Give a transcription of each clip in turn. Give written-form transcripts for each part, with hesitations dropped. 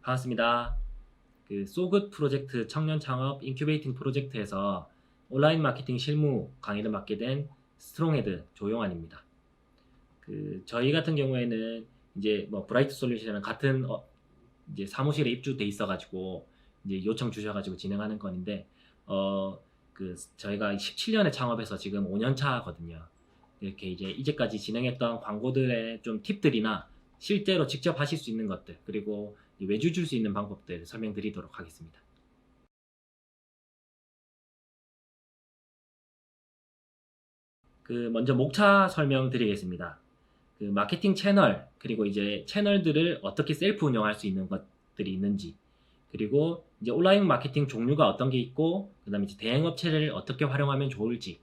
반갑습니다. 소굿 프로젝트 청년 창업 인큐베이팅 프로젝트에서 온라인 마케팅 실무 강의를 맡게 된 스트롱헤드 조용환입니다. 저희 같은 경우에는 이제 브라이트 솔루션은 같은 이제 사무실에 입주돼 있어가지고 이제 요청 주셔가지고 진행하는 건인데 저희가 17년에 창업해서 지금 5년 차거든요. 이렇게 이제까지 진행했던 광고들의 좀 팁들이나 실제로 직접 하실 수 있는 것들, 그리고 외주 줄 수 있는 방법들 설명드리도록 하겠습니다. 먼저 목차 설명드리겠습니다. 마케팅 채널, 그리고 이제 채널들을 어떻게 셀프 운영할 수 있는 것들이 있는지, 그리고 이제 온라인 마케팅 종류가 어떤 게 있고, 그 다음에 이제 대행업체를 어떻게 활용하면 좋을지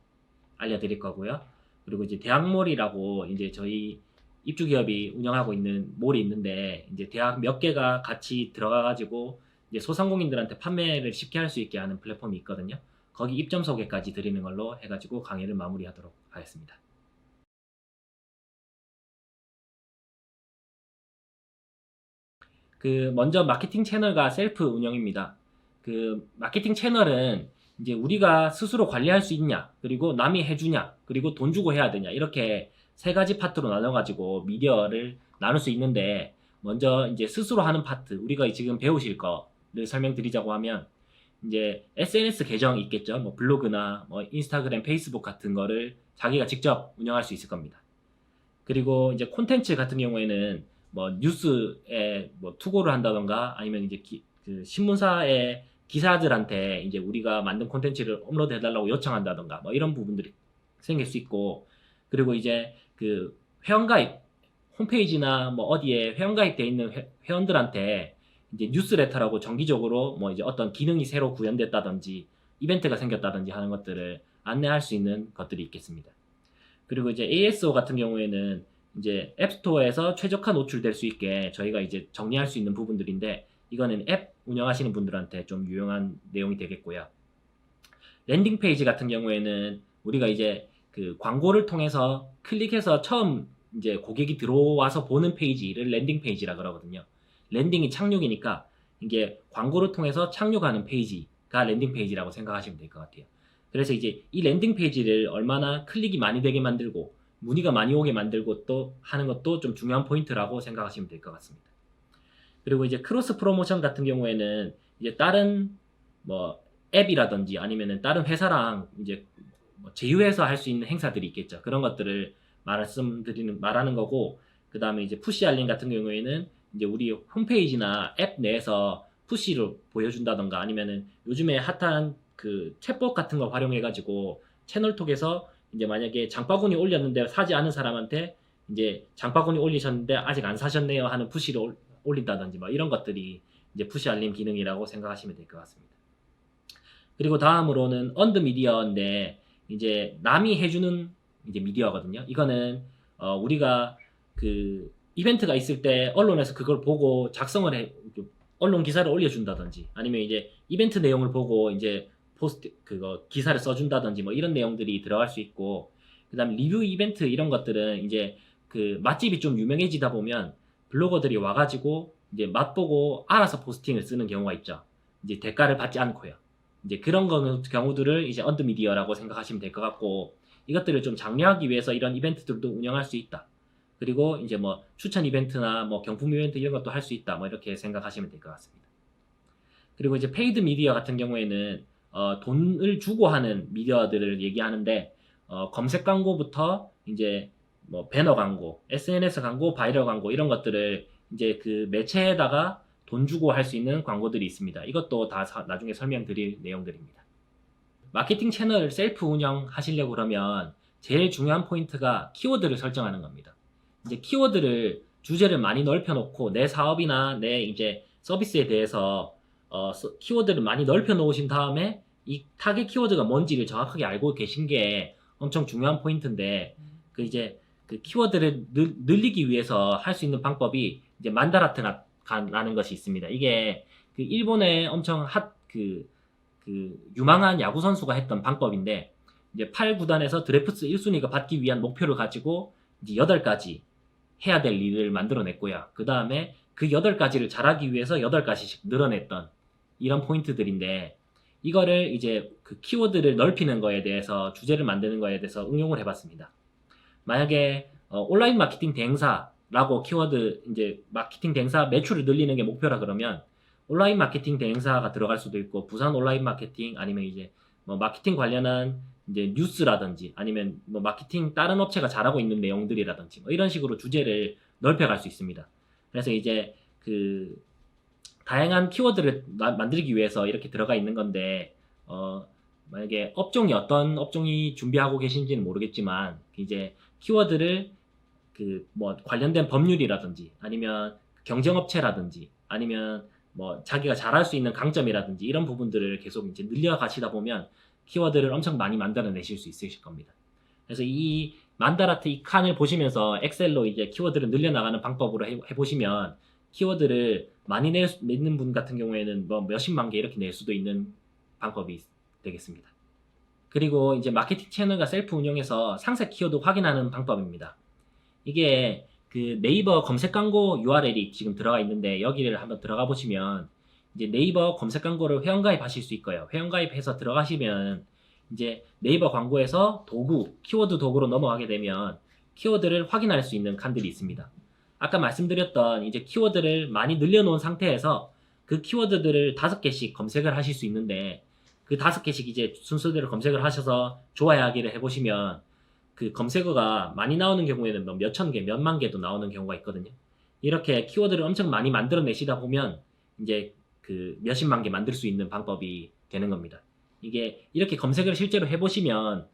알려드릴 거고요. 그리고 이제 대학몰이라고 이제 저희 입주기업이 운영하고 있는 몰이 있는데, 이제 대학 몇 개가 같이 들어가가지고 이제 소상공인들한테 판매를 쉽게 할 수 있게 하는 플랫폼이 있거든요. 거기 입점 소개까지 드리는 걸로 해가지고 강의를 마무리하도록 하겠습니다. 먼저 마케팅 채널과 셀프 운영입니다. 마케팅 채널은 이제 우리가 스스로 관리할 수 있냐, 그리고 남이 해주냐, 그리고 돈 주고 해야 되냐, 이렇게 세 가지 파트로 나눠가지고 미디어를 나눌 수 있는데, 먼저 이제 스스로 하는 파트, 우리가 지금 배우실 거를 설명드리자고 하면, 이제 SNS 계정이 있겠죠. 블로그나 인스타그램, 페이스북 같은 거를 자기가 직접 운영할 수 있을 겁니다. 그리고 이제 콘텐츠 같은 경우에는 뉴스에 투고를 한다던가, 아니면 이제 신문사의 기사들한테 이제 우리가 만든 콘텐츠를 업로드 해달라고 요청한다던가 이런 부분들이 생길 수 있고, 그리고 이제 회원가입 홈페이지나 어디에 회원가입돼 있는 회원들한테 이제 뉴스레터라고 정기적으로 이제 어떤 기능이 새로 구현됐다든지 이벤트가 생겼다든지 하는 것들을 안내할 수 있는 것들이 있겠습니다. 그리고 이제 ASO 같은 경우에는 이제 앱스토어에서 최적화 노출될 수 있게 저희가 이제 정리할 수 있는 부분들인데, 이거는 앱 운영하시는 분들한테 좀 유용한 내용이 되겠고요. 랜딩 페이지 같은 경우에는 우리가 이제 광고를 통해서 클릭해서 처음 이제 고객이 들어와서 보는 페이지를 랜딩 페이지라 그러거든요. 랜딩이 착륙이니까 이게 광고를 통해서 착륙하는 페이지가 랜딩 페이지라고 생각하시면 될 것 같아요. 그래서 이제 이 랜딩 페이지를 얼마나 클릭이 많이 되게 만들고 문의가 많이 오게 만들고 또 하는 것도 좀 중요한 포인트라고 생각하시면 될 것 같습니다. 그리고 이제 크로스 프로모션 같은 경우에는 이제 다른 앱이라든지 아니면은 다른 회사랑 이제 제휴해서 할 수 있는 행사들이 있겠죠. 그런 것들을 말하는 거고, 그 다음에 이제 푸시 알림 같은 경우에는 이제 우리 홈페이지나 앱 내에서 푸시를 보여준다던가, 아니면은 요즘에 핫한 챗봇 같은 거 활용해가지고 채널톡에서 이제 만약에 장바구니 올렸는데 사지 않은 사람한테 이제 장바구니 올리셨는데 아직 안 사셨네요 하는 푸시를 올린다든지 이런 것들이 이제 푸시 알림 기능이라고 생각하시면 될 것 같습니다. 그리고 다음으로는 언드 미디어인데, 이제 남이 해주는 이제 미디어거든요. 이거는 우리가 이벤트가 있을 때 언론에서 그걸 보고 작성을 해 언론 기사를 올려준다든지, 아니면 이제 이벤트 내용을 보고 이제 기사를 써준다든지 이런 내용들이 들어갈 수 있고, 그 다음에 리뷰 이벤트 이런 것들은 이제 맛집이 좀 유명해지다 보면 블로거들이 와가지고 이제 맛보고 알아서 포스팅을 쓰는 경우가 있죠. 이제 대가를 받지 않고요. 이제 그런 경우들을 이제 언드 미디어라고 생각하시면 될 것 같고, 이것들을 좀 장려하기 위해서 이런 이벤트들도 운영할 수 있다. 그리고 이제 추천 이벤트나 경품 이벤트 이런 것도 할 수 있다. 이렇게 생각하시면 될 것 같습니다. 그리고 이제 페이드 미디어 같은 경우에는 돈을 주고 하는 미디어들을 얘기하는데, 검색 광고부터 이제 배너 광고, SNS 광고, 바이럴 광고 이런 것들을 이제 매체에다가 돈 주고 할 수 있는 광고들이 있습니다. 이것도 다 나중에 설명드릴 내용들입니다. 마케팅 채널 셀프 운영 하시려고 그러면 제일 중요한 포인트가 키워드를 설정하는 겁니다. 이제 키워드를 주제를 많이 넓혀 놓고 내 사업이나 내 이제 서비스에 대해서 키워드를 많이 넓혀 놓으신 다음에 이 타겟 키워드가 뭔지를 정확하게 알고 계신 게 엄청 중요한 포인트인데, 이제 키워드를 늘리기 위해서 할 수 있는 방법이 이제 만다라트라는 것이 있습니다. 이게 일본의 엄청 유망한 야구 선수가 했던 방법인데, 이제 8구단에서 드래프트 1순위가 받기 위한 목표를 가지고 이제 8가지 해야 될 일을 만들어냈고요. 그 다음에 그 8가지를 잘하기 위해서 8가지씩 늘어냈던 이런 포인트들인데, 이거를 이제 그 키워드를 넓히는 거에 대해서, 주제를 만드는 거에 대해서 응용을 해봤습니다. 만약에 온라인 마케팅 대행사라고 키워드, 이제 마케팅 대행사 매출을 늘리는 게 목표라 그러면 온라인 마케팅 대행사가 들어갈 수도 있고, 부산 온라인 마케팅, 아니면 이제 뭐 마케팅 관련한 이제 뉴스라든지, 아니면 뭐 마케팅 다른 업체가 잘하고 있는 내용들이라든지, 뭐 이런 식으로 주제를 넓혀갈 수 있습니다. 그래서 이제 그 다양한 키워드를 만들기 위해서 이렇게 들어가 있는 건데, 만약에 업종이 어떤 업종이 준비하고 계신지는 모르겠지만, 이제 키워드를 그 뭐 관련된 법률이라든지, 아니면 경쟁업체라든지, 아니면 뭐 자기가 잘할 수 있는 강점이라든지, 이런 부분들을 계속 이제 늘려가시다 보면 키워드를 엄청 많이 만들어내실 수 있으실 겁니다. 그래서 이 만다라트 이 칸을 보시면서 엑셀로 이제 키워드를 늘려나가는 방법으로 해보시면, 키워드를 많이 내는 분 같은 경우에는 뭐 몇십만 개 이렇게 낼 수도 있는 방법이 되겠습니다. 그리고 이제 마케팅 채널과 셀프 운영에서 상세 키워드 확인하는 방법입니다. 이게 그 네이버 검색 광고 URL이 지금 들어가 있는데, 여기를 한번 들어가 보시면 이제 네이버 검색 광고를 회원가입 하실 수 있고요. 회원가입해서 들어가시면 이제 네이버 광고에서 도구, 키워드 도구로 넘어가게 되면 키워드를 확인할 수 있는 칸들이 있습니다. 아까 말씀드렸던 이제 키워드를 많이 늘려놓은 상태에서 그 키워드들을 5개씩 검색을 하실 수 있는데, 그 5개씩 이제 순서대로 검색을 하셔서 좋아하기를 해보시면, 그 검색어가 많이 나오는 경우에는 몇천 개, 몇만 개도 나오는 경우가 있거든요. 이렇게 키워드를 엄청 많이 만들어내시다 보면 이제 그 몇십만 개 만들 수 있는 방법이 되는 겁니다. 이게 이렇게 검색을 실제로 해보시면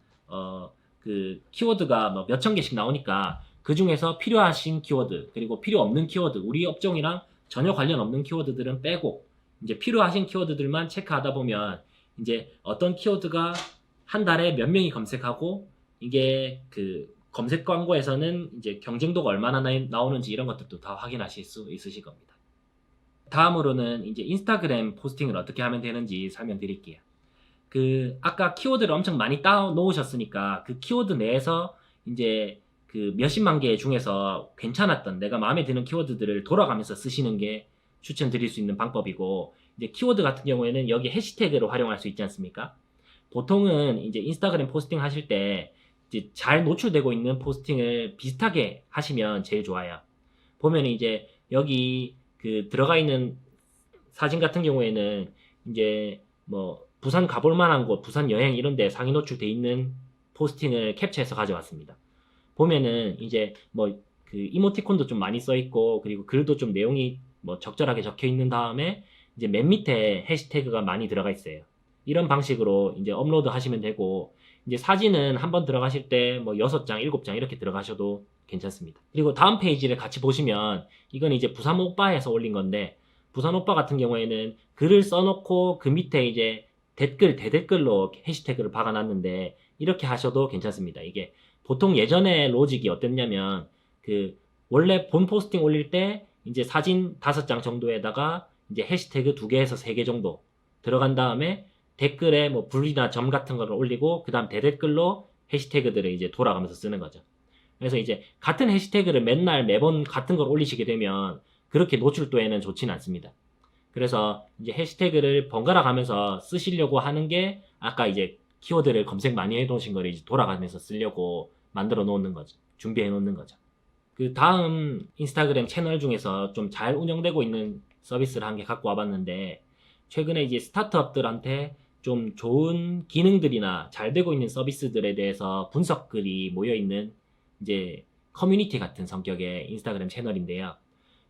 그 키워드가 뭐 몇천 개씩 나오니까 그 중에서 필요하신 키워드, 그리고 필요 없는 키워드, 우리 업종이랑 전혀 관련 없는 키워드들은 빼고 이제 필요하신 키워드들만 체크하다 보면 이제 어떤 키워드가 한 달에 몇 명이 검색하고, 이게 그 검색 광고에서는 이제 경쟁도가 얼마나 나오는지 이런 것들도 다 확인하실 수 있으실 겁니다. 다음으로는 이제 인스타그램 포스팅을 어떻게 하면 되는지 설명드릴게요. 그 아까 키워드를 엄청 많이 따 놓으셨으니까 그 키워드 내에서 이제 그 몇십만 개 중에서 괜찮았던, 내가 마음에 드는 키워드들을 돌아가면서 쓰시는 게 추천드릴 수 있는 방법이고, 이제 키워드 같은 경우에는 여기 해시태그를 활용할 수 있지 않습니까? 보통은 이제 인스타그램 포스팅 하실 때 이제 잘 노출되고 있는 포스팅을 비슷하게 하시면 제일 좋아요. 보면 이제 여기 그 들어가 있는 사진 같은 경우에는 이제 뭐 부산 가볼 만한 곳, 부산 여행 이런 데 상위 노출돼 있는 포스팅을 캡처해서 가져왔습니다. 보면은 이제 뭐 그 이모티콘도 좀 많이 써 있고, 그리고 글도 좀 내용이 뭐 적절하게 적혀 있는 다음에 이제 맨 밑에 해시태그가 많이 들어가 있어요. 이런 방식으로 이제 업로드 하시면 되고, 이제 사진은 한번 들어가실 때 뭐 6장, 7장 이렇게 들어가셔도 괜찮습니다. 그리고 다음 페이지를 같이 보시면, 이건 이제 부산 오빠에서 올린 건데, 부산 오빠 같은 경우에는 글을 써놓고 그 밑에 이제 댓글, 대댓글로 해시태그를 박아놨는데, 이렇게 하셔도 괜찮습니다. 이게 보통 예전에 로직이 어땠냐면, 그 원래 본 포스팅 올릴 때 이제 사진 5장 정도에다가 이제 해시태그 2개에서 3개 정도 들어간 다음에 댓글에 뭐 불이나 점 같은 거를 올리고, 그 다음 대댓글로 해시태그들을 이제 돌아가면서 쓰는 거죠. 그래서 이제 같은 해시태그를 맨날 매번 같은 걸 올리시게 되면 그렇게 노출도에는 좋지는 않습니다. 그래서 이제 해시태그를 번갈아 가면서 쓰시려고 하는 게, 아까 이제 키워드를 검색 많이 해놓으신 거를 이제 돌아가면서 쓰려고 만들어 놓는 거죠. 준비해 놓는 거죠. 그 다음 인스타그램 채널 중에서 좀 잘 운영되고 있는 서비스를 한 개 갖고 와봤는데, 최근에 이제 스타트업들한테 좀 좋은 기능들이나 잘 되고 있는 서비스들에 대해서 분석글이 모여있는 이제 커뮤니티 같은 성격의 인스타그램 채널인데요.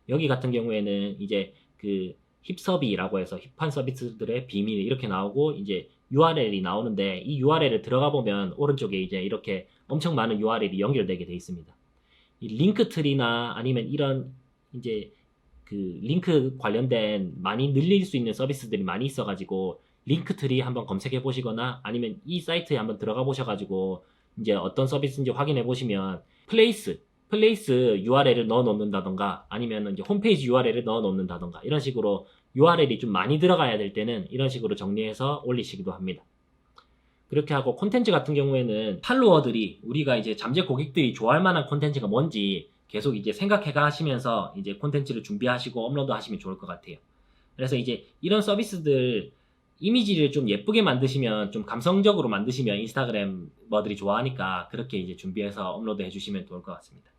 여기 같은 경우에는 이제 그 힙서비라고 해서 힙한 서비스들의 비밀 이렇게 나오고, 이제 URL이 나오는데, 이 URL을 들어가 보면 오른쪽에 이제 이렇게 엄청 많은 URL이 연결되게 돼 있습니다. 이 링크트리나 아니면 이런 이제 그 링크 관련된 많이 늘릴 수 있는 서비스들이 많이 있어가지고, 링크트리 한번 검색해 보시거나 아니면 이 사이트에 한번 들어가 보셔가지고 이제 어떤 서비스인지 확인해 보시면, 플레이스 URL을 넣어 놓는다던가, 아니면 이제 홈페이지 URL을 넣어 놓는다던가, 이런 식으로 URL이 좀 많이 들어가야 될 때는 이런 식으로 정리해서 올리시기도 합니다. 그렇게 하고, 콘텐츠 같은 경우에는 팔로워들이, 우리가 이제 잠재 고객들이 좋아할 만한 콘텐츠가 뭔지 계속 이제 생각해 가시면서 이제 콘텐츠를 준비하시고 업로드 하시면 좋을 것 같아요. 그래서 이제 이런 서비스들 이미지를 좀 예쁘게 만드시면 좀 감성적으로 만드시면 인스타그램머들이 좋아하니까 그렇게 이제 준비해서 업로드 해주시면 좋을 것 같습니다.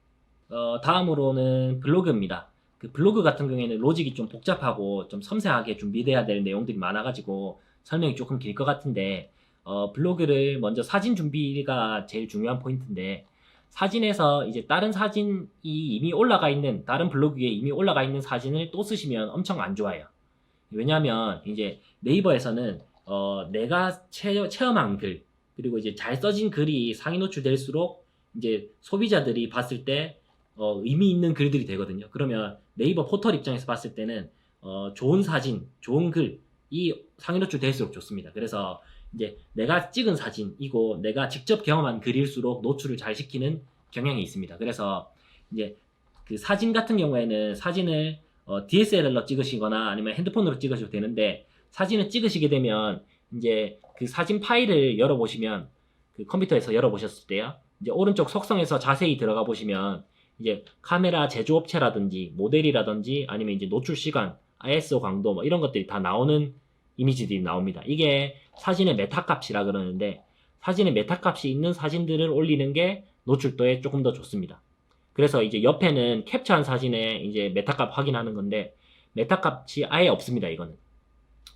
다음으로는 블로그입니다. 그 블로그 같은 경우에는 로직이 좀 복잡하고 좀 섬세하게 준비돼야 될 내용들이 많아가지고 설명이 조금 길 것 같은데 블로그를 먼저 사진 준비가 제일 중요한 포인트인데 사진에서 이제 다른 사진이 이미 올라가 있는 다른 블로그에 이미 올라가 있는 사진을 또 쓰시면 엄청 안 좋아요. 왜냐면 이제 네이버에서는 내가 체험한 글 그리고 이제 잘 써진 글이 상위 노출될수록 이제 소비자들이 봤을 때 의미 있는 글들이 되거든요. 그러면 네이버 포털 입장에서 봤을 때는 좋은 사진, 좋은 글이 상위 노출될수록 좋습니다. 그래서 이제 내가 찍은 사진이고 내가 직접 경험한 글일수록 노출을 잘 시키는 경향이 있습니다. 그래서 이제 그 사진 같은 경우에는 사진을 DSLR로 찍으시거나 아니면 핸드폰으로 찍으셔도 되는데 사진을 찍으시게 되면 이제 그 사진 파일을 열어보시면 그 컴퓨터에서 열어보셨을 때요. 이제 오른쪽 속성에서 자세히 들어가 보시면 이제 카메라 제조업체라든지 모델이라든지 아니면 이제 노출 시간, ISO 강도 뭐 이런 것들이 다 나오는 이미지들이 나옵니다. 이게 사진의 메타 값이라 그러는데 사진의 메타 값이 있는 사진들을 올리는 게 노출도에 조금 더 좋습니다. 그래서 이제 옆에는 캡처한 사진의 이제 메타 값 확인하는 건데 메타 값이 아예 없습니다. 이거는.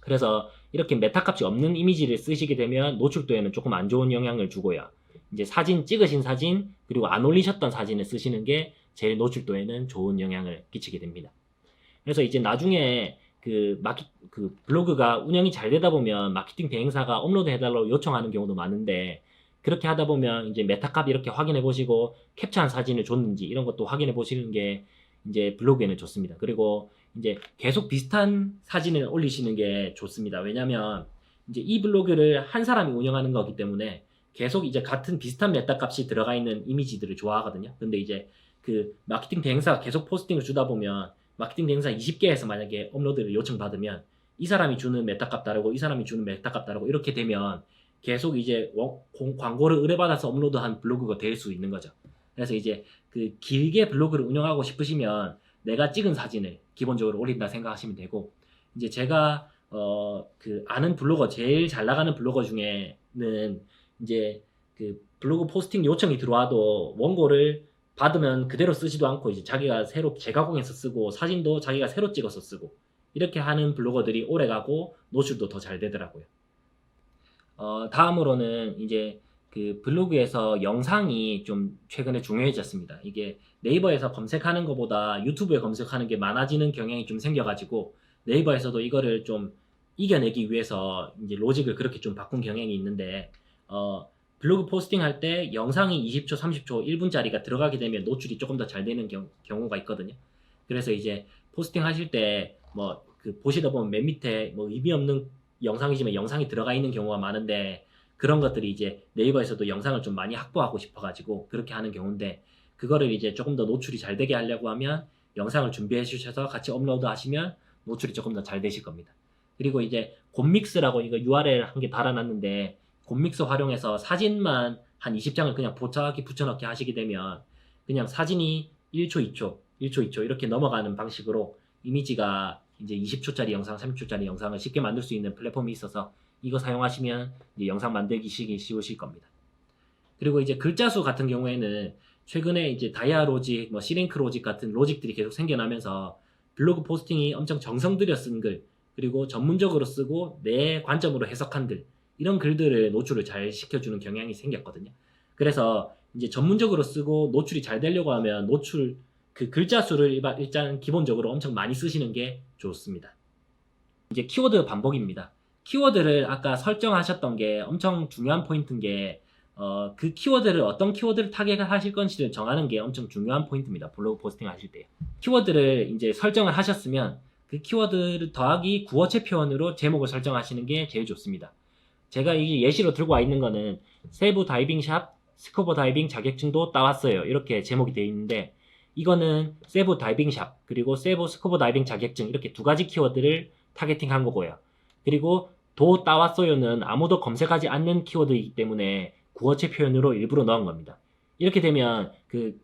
그래서 이렇게 메타 값이 없는 이미지를 쓰시게 되면 노출도에는 조금 안 좋은 영향을 주고요. 이제 사진 찍으신 사진 그리고 안 올리셨던 사진을 쓰시는 게 제일 노출도에는 좋은 영향을 끼치게 됩니다. 그래서 이제 나중에 그 블로그가 운영이 잘 되다 보면 마케팅 대행사가 업로드 해달라고 요청하는 경우도 많은데 그렇게 하다 보면 이제 메타값 이렇게 확인해 보시고 캡처한 사진을 줬는지 이런 것도 확인해 보시는 게 이제 블로그에는 좋습니다. 그리고 이제 계속 비슷한 사진을 올리시는 게 좋습니다. 왜냐면 이제 이 블로그를 한 사람이 운영하는 거기 때문에 계속 이제 같은 비슷한 메타 값이 들어가 있는 이미지들을 좋아하거든요. 근데 이제 그 마케팅 대행사가 계속 포스팅을 주다 보면 마케팅 대행사 20개에서 만약에 업로드를 요청받으면 이 사람이 주는 메타 값 다르고 이 사람이 주는 메타 값 다르고 이렇게 되면 계속 이제 광고를 의뢰받아서 업로드한 블로그가 될 수 있는 거죠. 그래서 이제 그 길게 블로그를 운영하고 싶으시면 내가 찍은 사진을 기본적으로 올린다 생각하시면 되고 이제 제가 그 아는 블로거 제일 잘 나가는 블로거 중에는 이제 그 블로그 포스팅 요청이 들어와도 원고를 받으면 그대로 쓰지도 않고 이제 자기가 새로 재가공해서 쓰고 사진도 자기가 새로 찍어서 쓰고 이렇게 하는 블로거들이 오래가고 노출도 더 잘 되더라고요. 다음으로는 이제 그 블로그에서 영상이 좀 최근에 중요해졌습니다. 이게 네이버에서 검색하는 것보다 유튜브에 검색하는 게 많아지는 경향이 좀 생겨가지고 네이버에서도 이거를 좀 이겨내기 위해서 이제 로직을 그렇게 좀 바꾼 경향이 있는데 블로그 포스팅 할 때 영상이 20초, 30초, 1분짜리가 들어가게 되면 노출이 조금 더 잘 되는 경우가 있거든요. 그래서 이제 포스팅 하실 때 뭐 그 보시다 보면 맨 밑에 뭐 의미 없는 영상이지만 영상이 들어가 있는 경우가 많은데 그런 것들이 이제 네이버에서도 영상을 좀 많이 확보하고 싶어가지고 그렇게 하는 경우인데 그거를 이제 조금 더 노출이 잘 되게 하려고 하면 영상을 준비해 주셔서 같이 업로드 하시면 노출이 조금 더 잘 되실 겁니다. 그리고 이제 곰믹스라고 이거 URL 한 개 달아놨는데 곰믹스 활용해서 사진만 한 20장을 그냥 보차하게 붙여넣기 하시게 되면 그냥 사진이 1초, 2초, 1초, 2초 이렇게 넘어가는 방식으로 이미지가 이제 20초짜리 영상, 30초짜리 영상을 쉽게 만들 수 있는 플랫폼이 있어서 이거 사용하시면 이제 영상 만들기 쉬우실 겁니다. 그리고 이제 글자 수 같은 경우에는 최근에 이제 다이아 로직, 뭐 시랭크 로직 같은 로직들이 계속 생겨나면서 블로그 포스팅이 엄청 정성 들여 쓴 글, 그리고 전문적으로 쓰고 내 관점으로 해석한 글, 이런 글들을 노출을 잘 시켜주는 경향이 생겼거든요. 그래서 이제 전문적으로 쓰고 노출이 잘 되려고 하면 노출 그 글자 수를 일단 기본적으로 엄청 많이 쓰시는 게 좋습니다. 이제 키워드 반복입니다. 키워드를 아까 설정하셨던 게 엄청 중요한 포인트인 게 그 키워드를 어떤 키워드를 타겟하실 건지를 정하는 게 엄청 중요한 포인트입니다. 블로그 포스팅 하실 때. 키워드를 이제 설정을 하셨으면 그 키워드를 더하기 구어체 표현으로 제목을 설정하시는 게 제일 좋습니다. 제가 이 예시로 들고 와 있는 거는 세부 다이빙 샵, 스쿠버 다이빙 자격증도 따왔어요. 이렇게 제목이 되어 있는데 이거는 세부 다이빙 샵, 그리고 세부 스쿠버 다이빙 자격증 이렇게 두 가지 키워드를 타겟팅 한 거고요. 그리고 도 따왔어요는 아무도 검색하지 않는 키워드이기 때문에 구어체 표현으로 일부러 넣은 겁니다. 이렇게 되면 그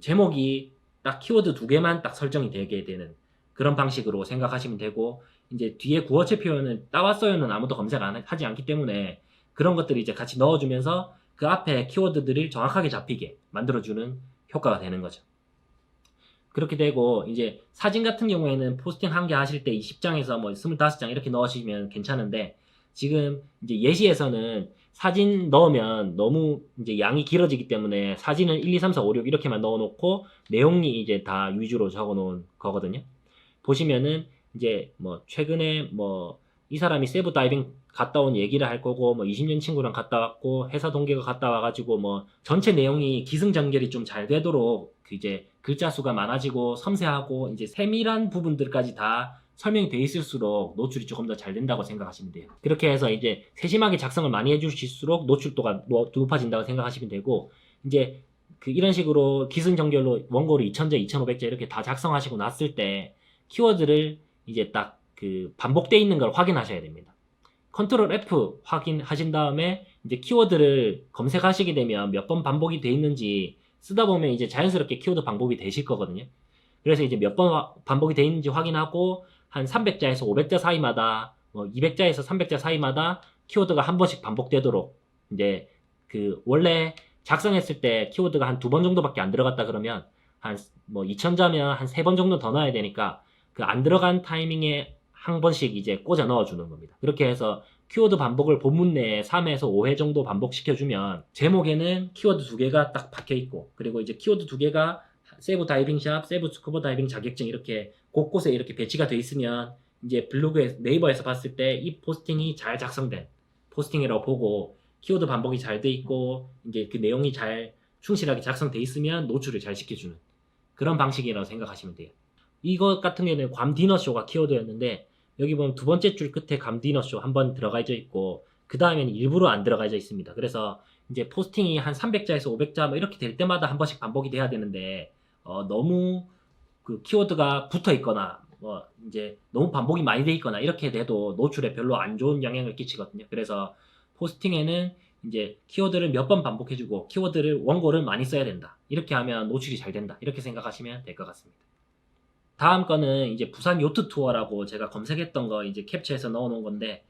제목이 딱 키워드 2개만 딱 설정이 되게 되는 그런 방식으로 생각하시면 되고, 이제 뒤에 구어체 표현은 따왔어요는 아무도 검색 하지 않기 때문에 그런 것들을 이제 같이 넣어주면서 그 앞에 키워드들이 정확하게 잡히게 만들어주는 효과가 되는 거죠. 그렇게 되고, 이제 사진 같은 경우에는 포스팅 한 개 하실 때 20장에서 뭐 25장 이렇게 넣으시면 괜찮은데, 지금 이제 예시에서는 사진 넣으면 너무 이제 양이 길어지기 때문에 사진은 1, 2, 3, 4, 5, 6 이렇게만 넣어놓고 내용이 이제 다 위주로 적어놓은 거거든요. 보시면은 이제 뭐 최근에 뭐 이 사람이 세부 다이빙 갔다 온 얘기를 할 거고, 뭐 20년 친구랑 갔다 왔고, 회사 동기가 갔다 와가지고 뭐 전체 내용이 기승전결이 좀 잘 되도록 그 이제 글자 수가 많아지고 섬세하고 이제 세밀한 부분들까지 다 설명이 돼 있을수록 노출이 조금 더 잘 된다고 생각하시면 돼요. 그렇게 해서 이제 세심하게 작성을 많이 해주실수록 노출도가 높아진다고 생각하시면 되고, 이제 그 이런 식으로 기승전결로 원고를 2000자, 2500자 이렇게 다 작성하시고 났을 때 키워드를 이제 딱 그 반복돼 있는 걸 확인하셔야 됩니다. 컨트롤 F 확인하신 다음에 이제 키워드를 검색하시게 되면 몇 번 반복이 돼 있는지 쓰다 보면 이제 자연스럽게 키워드 반복이 되실 거거든요. 그래서 이제 몇 번 반복이 돼 있는지 확인하고 한 300자에서 500자 사이마다, 뭐 200자에서 300자 사이마다 키워드가 한 번씩 반복되도록, 이제 그 원래 작성했을 때 키워드가 한 2번 정도밖에 안 들어갔다 그러면 한 뭐 2000자면 한 3번 정도 더 넣어야 되니까 그 안 들어간 타이밍에 한 번씩 이제 꽂아 넣어주는 겁니다. 그렇게 해서 키워드 반복을 본문 내에 3에서 5회 정도 반복시켜주면 제목에는 키워드 2개가 딱 박혀있고, 그리고 이제 키워드 2개가 세부 다이빙샵, 세부 스쿠버 다이빙 자격증 이렇게 곳곳에 이렇게 배치가 돼 있으면 이제 블로그에 네이버에서 봤을 때 이 포스팅이 잘 작성된 포스팅이라고 보고 키워드 반복이 잘 돼 있고 이제 그 내용이 잘 충실하게 작성돼 있으면 노출을 잘 시켜주는 그런 방식이라고 생각하시면 돼요. 이것 같은 경우에는 괌 디너쇼가 키워드였는데, 여기 보면 두 번째 줄 끝에 괌 디너쇼 한번 들어가져 있고 그 다음에는 일부러 안 들어가져 있습니다. 그래서 이제 포스팅이 한 300자에서 500자 뭐 이렇게 될 때마다 한 번씩 반복이 돼야 되는데 너무 그 키워드가 붙어 있거나 뭐 이제 너무 반복이 많이 돼 있거나 이렇게 돼도 노출에 별로 안 좋은 영향을 끼치거든요. 그래서 포스팅에는 이제 키워드를 몇 번 반복해주고 키워드를 원고를 많이 써야 된다. 이렇게 하면 노출이 잘 된다. 이렇게 생각하시면 될 것 같습니다. 다음 거는 이제 부산 요트 투어라고 제가 검색했던 거 이제 캡처해서 넣어놓은 건데,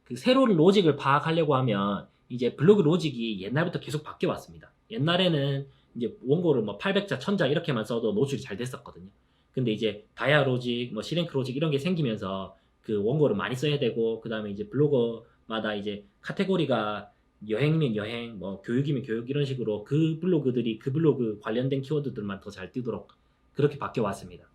그 새로운 로직을 파악하려고 하면 이제 블로그 로직이 옛날부터 계속 바뀌어 왔습니다. 옛날에는 이제 원고를 뭐 800자, 1000자 이렇게만 써도 노출이 잘 됐었거든요. 근데 이제 다이아 로직, 뭐 시랭크 로직 이런 게 생기면서 그 원고를 많이 써야 되고, 그 다음에 이제 블로거마다 이제 카테고리가 여행이면 여행, 뭐 교육이면 교육 이런 식으로 그 블로그들이 그 블로그 관련된 키워드들만 더 잘 뜨도록 그렇게 바뀌어 왔습니다.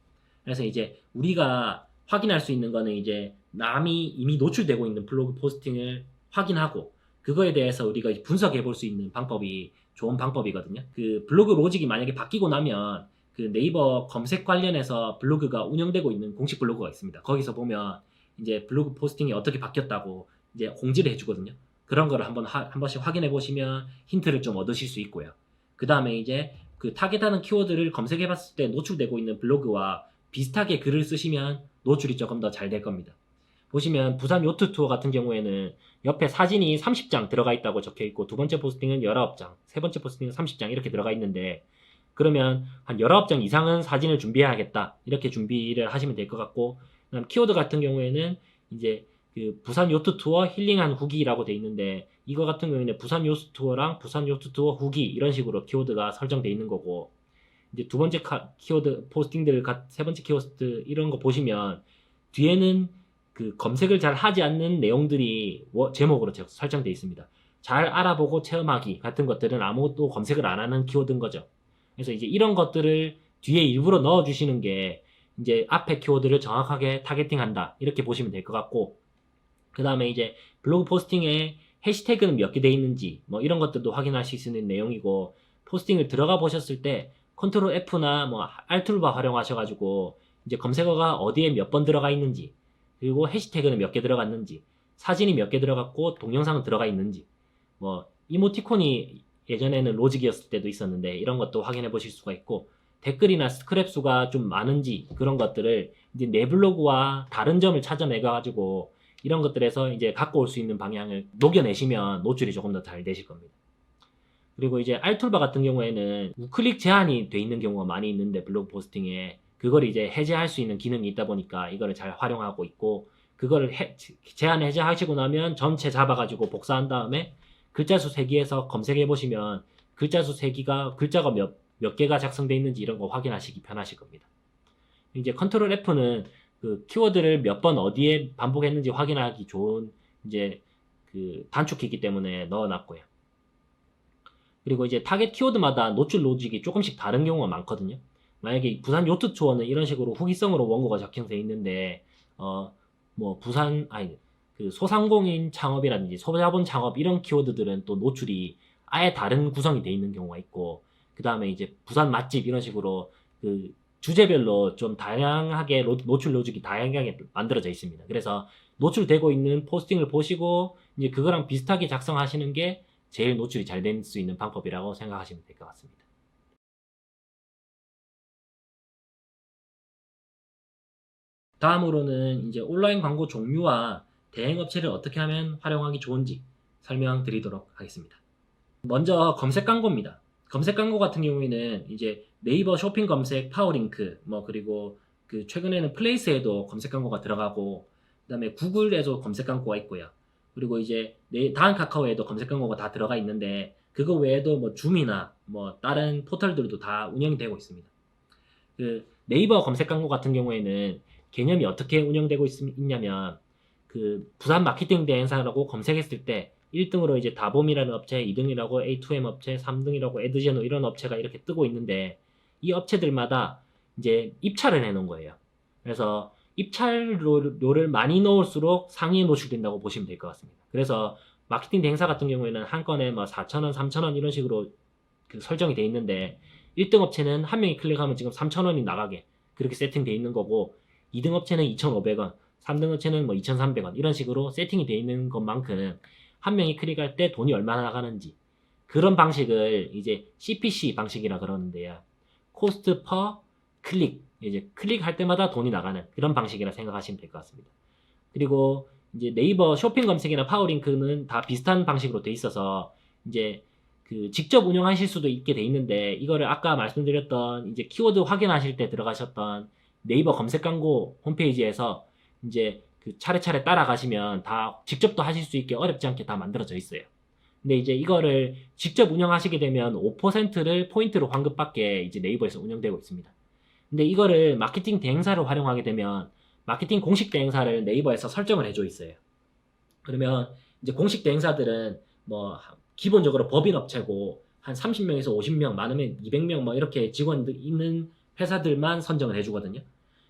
그래서 이제 우리가 확인할 수 있는 거는 이제 남이 이미 노출되고 있는 블로그 포스팅을 확인하고 그거에 대해서 우리가 분석해 볼 수 있는 방법이 좋은 방법이거든요. 그 블로그 로직이 만약에 바뀌고 나면 그 네이버 검색 관련해서 블로그가 운영되고 있는 공식 블로그가 있습니다. 거기서 보면 이제 블로그 포스팅이 어떻게 바뀌었다고 이제 공지를 해주거든요. 그런 거를 한 번씩 확인해 보시면 힌트를 좀 얻으실 수 있고요. 그 다음에 이제 그 타겟하는 키워드를 검색해 봤을 때 노출되고 있는 블로그와 비슷하게 글을 쓰시면 노출이 조금 더 잘 될 겁니다. 보시면 부산 요트 투어 같은 경우에는 옆에 사진이 30장 들어가 있다고 적혀 있고 두 번째 포스팅은 19장, 세 번째 포스팅은 30장 이렇게 들어가 있는데, 그러면 한 19장 이상은 사진을 준비해야겠다 이렇게 준비를 하시면 될 것 같고, 그다음 키워드 같은 경우에는 이제 그 부산 요트 투어 힐링한 후기라고 돼 있는데, 이거 같은 경우에는 부산 요트 투어랑 부산 요트 투어 후기 이런 식으로 키워드가 설정돼 있는 거고, 이제 두 번째 키워드 포스팅들, 세 번째 키워드 이런 거 보시면 뒤에는 그 검색을 잘 하지 않는 내용들이 제목으로 설정돼 있습니다. 잘 알아보고 체험하기 같은 것들은 아무것도 검색을 안 하는 키워드인 거죠. 그래서 이제 이런 것들을 뒤에 일부러 넣어주시는 게 이제 앞에 키워드를 정확하게 타겟팅한다 이렇게 보시면 될 것 같고, 그 다음에 이제 블로그 포스팅에 해시태그는 몇 개 돼 있는지 뭐 이런 것들도 확인하실 수 있는 내용이고, 포스팅을 들어가 보셨을 때 컨트롤 F나 뭐 Alt 활용하셔가지고 이제 검색어가 어디에 몇 번 들어가 있는지, 그리고 해시태그는 몇 개 들어갔는지, 사진이 몇 개 들어갔고 동영상은 들어가 있는지, 뭐 이모티콘이 예전에는 로직이었을 때도 있었는데 이런 것도 확인해 보실 수가 있고, 댓글이나 스크랩 수가 좀 많은지 그런 것들을 이제 내 블로그와 다른 점을 찾아내가지고 이런 것들에서 이제 갖고 올 수 있는 방향을 녹여내시면 노출이 조금 더 잘 되실 겁니다. 그리고 이제 알툴바 같은 경우에는 우클릭 제한이 돼 있는 경우가 많이 있는데 블로그 포스팅에 그걸 이제 해제할 수 있는 기능이 있다 보니까 이거를 잘 활용하고 있고, 그거를 제한 해제하시고 나면 전체 잡아가지고 복사한 다음에 글자 수 세기에서 검색해 보시면 글자 수 세기가 글자가 몇 개가 작성되어 있는지 이런 거 확인하시기 편하실 겁니다. 이제 컨트롤 F는 그 키워드를 몇 번 어디에 반복했는지 확인하기 좋은 이제 그 단축키이기 때문에 넣어놨고요. 그리고 이제 타겟 키워드마다 노출 로직이 조금씩 다른 경우가 많거든요. 만약에 부산 요트 투어는 이런 식으로 후기성으로 원고가 작성되어 있는데, 뭐 그 소상공인 창업이라든지 소자본 창업 이런 키워드들은 또 노출이 아예 다른 구성이 되어 있는 경우가 있고, 그 다음에 이제 부산 맛집 이런 식으로 그 주제별로 좀 다양하게 노출 로직이 다양하게 만들어져 있습니다. 그래서 노출되고 있는 포스팅을 보시고 이제 그거랑 비슷하게 작성하시는 게 제일 노출이 잘 될 수 있는 방법이라고 생각하시면 될 것 같습니다. 다음으로는 이제 온라인 광고 종류와 대행업체를 어떻게 하면 활용하기 좋은지 설명드리도록 하겠습니다. 먼저 검색 광고입니다. 검색 광고 같은 경우에는 이제 네이버 쇼핑 검색, 파워링크, 그리고 그 최근에는 플레이스에도 검색 광고가 들어가고, 그다음에 구글에도 검색 광고가 있고요. 그리고 이제 다음 카카오에도 검색 광고가 다 들어가 있는데, 그거 외에도 뭐 줌이나 뭐 다른 포털들도 다 운영이 되고 있습니다. 그 네이버 검색 광고 같은 경우에는 개념이 어떻게 운영되고 있냐면, 그 부산 마케팅 대행사라고 검색했을 때 1등으로 이제 다봄이라는 업체, 2등이라고 A2M 업체, 3등이라고 에드제노 이런 업체가 이렇게 뜨고 있는데, 이 업체들마다 이제 입찰을 해놓은 거예요. 그래서 입찰료를 많이 넣을수록 상위에 노출된다고 보시면 될 것 같습니다. 그래서 마케팅 대행사 같은 경우에는 한 건에 뭐 4,000원, 3,000원 이런 식으로 그 설정이 돼 있는데, 1등 업체는 한 명이 클릭하면 지금 3,000원이 나가게 그렇게 세팅돼 있는 거고, 2등 업체는 2,500원, 3등 업체는 뭐 2,300원 이런 식으로 세팅이 돼 있는 것만큼 한 명이 클릭할 때 돈이 얼마나 나가는지, 그런 방식을 이제 CPC 방식이라 그러는데요. 코스트 퍼 클릭, 이제 클릭할 때마다 돈이 나가는 그런 방식이라 생각하시면 될 것 같습니다. 그리고 이제 네이버 쇼핑 검색이나 파워링크는 다 비슷한 방식으로 돼 있어서 이제 그 직접 운영하실 수도 있게 돼 있는데, 이거를 아까 말씀드렸던 이제 키워드 확인하실 때 들어가셨던 네이버 검색 광고 홈페이지에서 이제 그 차례차례 따라가시면 다 직접도 하실 수 있게 어렵지 않게 다 만들어져 있어요. 근데 이제 이거를 직접 운영하시게 되면 5%를 포인트로 환급받게 이제 네이버에서 운영되고 있습니다. 근데 이거를 마케팅 대행사를 활용하게 되면 마케팅 공식 대행사를 네이버에서 설정을 해줘 있어요. 그러면 이제 공식 대행사들은 뭐 기본적으로 법인 업체고 한 30명에서 50명, 많으면 200명 뭐 이렇게 직원들 있는 회사들만 선정을 해주거든요.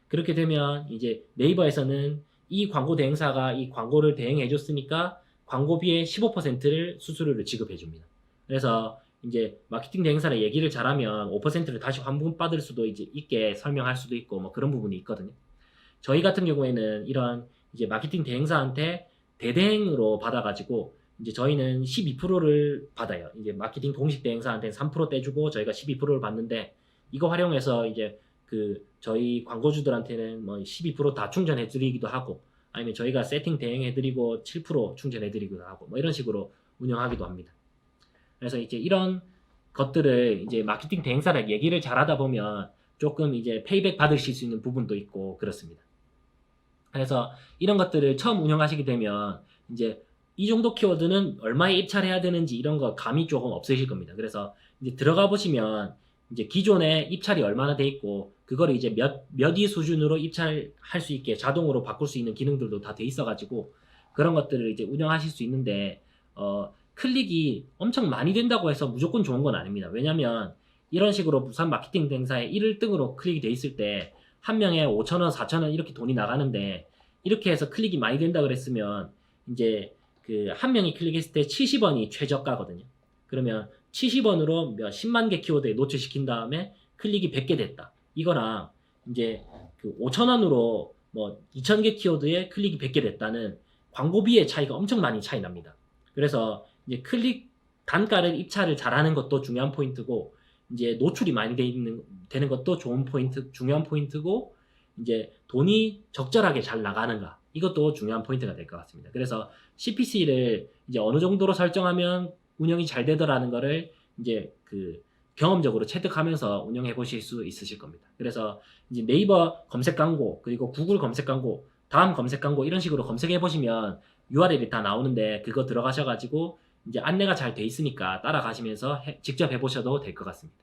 그렇게 되면 이제 네이버에서는 이 광고 대행사가 이 광고를 대행해 줬으니까 광고비의 15%를 수수료를 지급해 줍니다. 그래서 이제 마케팅 대행사를 얘기를 잘하면 5%를 다시 환분받을 수도 이제 있게 설명할 수도 있고 뭐 그런 부분이 있거든요. 저희 같은 경우에는 이런 이제 마케팅 대행사한테 대대행으로 받아가지고 이제 저희는 12%를 받아요. 이제 마케팅 공식 대행사한테는 3% 떼주고 저희가 12%를 받는데, 이거 활용해서 이제 그 저희 광고주들한테는 뭐 12%다 충전해드리기도 하고, 아니면 저희가 세팅 대행해드리고 7% 충전해드리기도 하고 뭐 이런 식으로 운영하기도 합니다. 그래서 이제 이런 것들을 이제 마케팅 대행사랑 얘기를 잘하다 보면 조금 이제 페이백 받으실 수 있는 부분도 있고 그렇습니다. 그래서 이런 것들을 처음 운영하시게 되면 이제 이 정도 키워드는 얼마에 입찰해야 되는지 이런 거 감이 조금 없으실 겁니다. 그래서 이제 들어가 보시면 이제 기존에 입찰이 얼마나 돼 있고 그거를 이제 몇 위 수준으로 입찰할 수 있게 자동으로 바꿀 수 있는 기능들도 다 돼 있어가지고 그런 것들을 이제 운영하실 수 있는데, 클릭이 엄청 많이 된다고 해서 무조건 좋은 건 아닙니다. 왜냐면 이런 식으로 부산 마케팅 대행사에 1등으로 클릭이 돼 있을 때 한 명에 5,000원, 4,000원 이렇게 돈이 나가는데, 이렇게 해서 클릭이 많이 된다 그랬으면 이제 그 한 명이 클릭했을 때 70원이 최저가거든요. 그러면 70원으로 몇 10만 개 키워드에 노출시킨 다음에 클릭이 100개 됐다. 이거랑 이제 그 5,000원으로 뭐 2,000개 키워드에 클릭이 100개 됐다는 광고비의 차이가 엄청 많이 차이 납니다. 그래서 이제 클릭 단가를 입찰을 잘하는 것도 중요한 포인트고, 이제 노출이 많이 되는 것도 중요한 포인트고, 이제 돈이 적절하게 잘 나가는가, 이것도 중요한 포인트가 될 것 같습니다. 그래서 CPC를 이제 어느 정도로 설정하면 운영이 잘 되더라는 거를 이제 그 경험적으로 체득하면서 운영해 보실 수 있으실 겁니다. 그래서 이제 네이버 검색 광고, 그리고 구글 검색 광고, 다음 검색 광고 이런 식으로 검색해 보시면 URL이 다 나오는데 그거 들어가셔가지고 이제 안내가 잘 돼 있으니까 따라가시면서 직접 해보셔도 될 것 같습니다.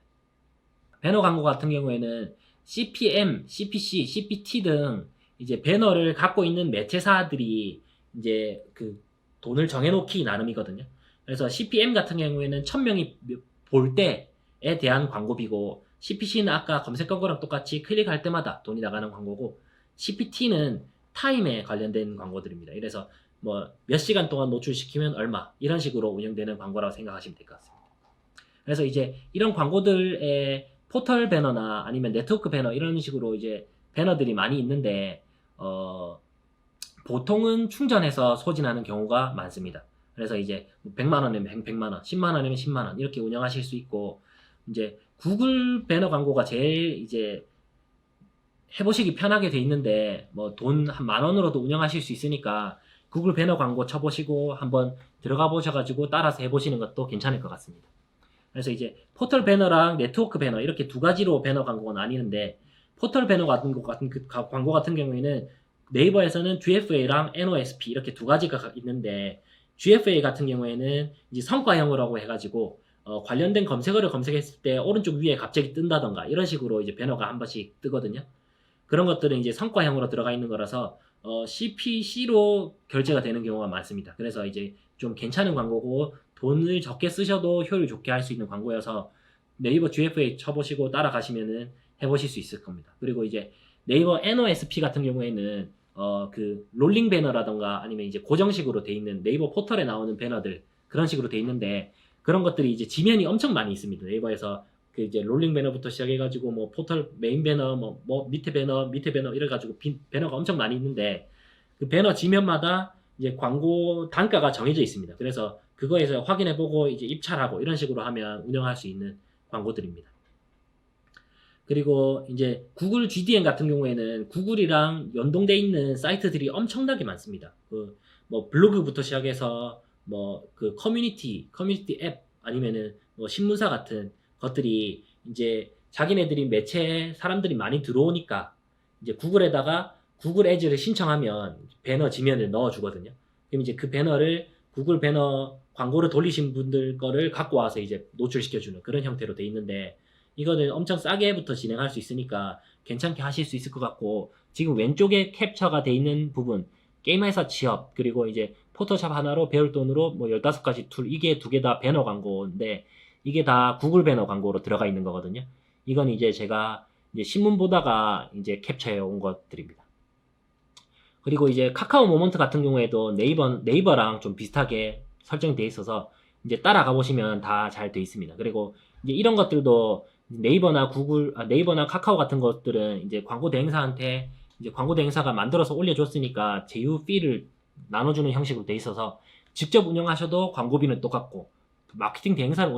배너 광고 같은 경우에는 CPM, CPC, CPT 등 이제 배너를 갖고 있는 매체사들이 이제 그 돈을 정해놓기 나름이거든요. 그래서 CPM 같은 경우에는 1000명이 볼 때에 대한 광고비고, CPC는 아까 검색 광고랑 똑같이 클릭할 때마다 돈이 나가는 광고고, CPT는 타임에 관련된 광고들입니다. 그래서 뭐 몇 시간 동안 노출시키면 얼마, 이런 식으로 운영되는 광고라고 생각하시면 될 것 같습니다. 그래서 이제 이런 광고들의 포털 배너나 아니면 네트워크 배너 이런 식으로 이제 배너들이 많이 있는데 보통은 충전해서 소진하는 경우가 많습니다. 그래서 이제 100만 원이면 100만 원, 10만 원이면 10만 원 이렇게 운영하실 수 있고, 이제 구글 배너 광고가 제일 이제 해보시기 편하게 돼 있는데 뭐 돈 한 10,000원으로도 운영하실 수 있으니까 구글 배너 광고 쳐보시고 한번 들어가 보셔가지고 따라서 해보시는 것도 괜찮을 것 같습니다. 그래서 이제 포털 배너랑 네트워크 배너 이렇게 두 가지로 배너 광고가 나뉘는데, 포털 배너 같은 광고 같은 경우에는 네이버에서는 GFA랑 NOSP 이렇게 두 가지가 있는데, GFA 같은 경우에는 이제 성과형으로라고 해가지고 관련된 검색어를 검색했을 때 오른쪽 위에 갑자기 뜬다던가 이런 식으로 이제 배너가 한 번씩 뜨거든요. 그런 것들은 이제 성과형으로 들어가 있는 거라서 CPC로 결제가 되는 경우가 많습니다. 그래서 이제 좀 괜찮은 광고고 돈을 적게 쓰셔도 효율 좋게 할 수 있는 광고여서 네이버 GFA 쳐보시고 따라가시면은 해보실 수 있을 겁니다. 그리고 이제 네이버 NOSP 같은 경우에는 그 롤링 배너라던가 아니면 이제 고정식으로 돼 있는 네이버 포털에 나오는 배너들, 그런 식으로 돼 있는데, 그런 것들이 이제 지면이 엄청 많이 있습니다. 네이버에서 그 이제 롤링 배너부터 시작해가지고 뭐 포털 메인 배너, 뭐 밑에 배너 이래가지고 배너가 엄청 많이 있는데, 그 배너 지면마다 이제 광고 단가가 정해져 있습니다. 그래서 그거에서 확인해보고 이제 입찰하고 이런 식으로 하면 운영할 수 있는 광고들입니다. 그리고 이제 구글 GDN 같은 경우에는 구글이랑 연동돼 있는 사이트들이 엄청나게 많습니다. 그 뭐 블로그부터 시작해서 뭐 그 커뮤니티 앱 아니면은 뭐 신문사 같은 것들이 이제 자기네들이 매체에 사람들이 많이 들어오니까 이제 구글에다가 구글 애즈를 신청하면 배너 지면을 넣어주거든요. 그럼 이제 그 배너를 구글 배너 광고를 돌리신 분들 거를 갖고 와서 이제 노출시켜주는 그런 형태로 돼 있는데, 이거는 엄청 싸게부터 진행할 수 있으니까 괜찮게 하실 수 있을 것 같고, 지금 왼쪽에 캡처가 돼 있는 부분, 게임회사 취업, 그리고 이제 포토샵 하나로 배울 돈으로 뭐 15가지 툴, 이게 두 개 다 배너 광고인데, 이게 다 구글 배너 광고로 들어가 있는 거거든요. 이건 이제 제가 이제 신문 보다가 이제 캡처해 온 것들입니다. 그리고 이제 카카오 모먼트 같은 경우에도 네이버랑 좀 비슷하게 설정돼 있어서 이제 따라가 보시면 다 잘 돼 있습니다. 그리고 이제 이런 것들도 네이버나 카카오 같은 것들은 이제 광고 대행사한테 이제 광고 대행사가 만들어서 올려줬으니까 제휴 피를 나눠주는 형식으로 돼 있어서 직접 운영하셔도 광고비는 똑같고, 마케팅 대행사를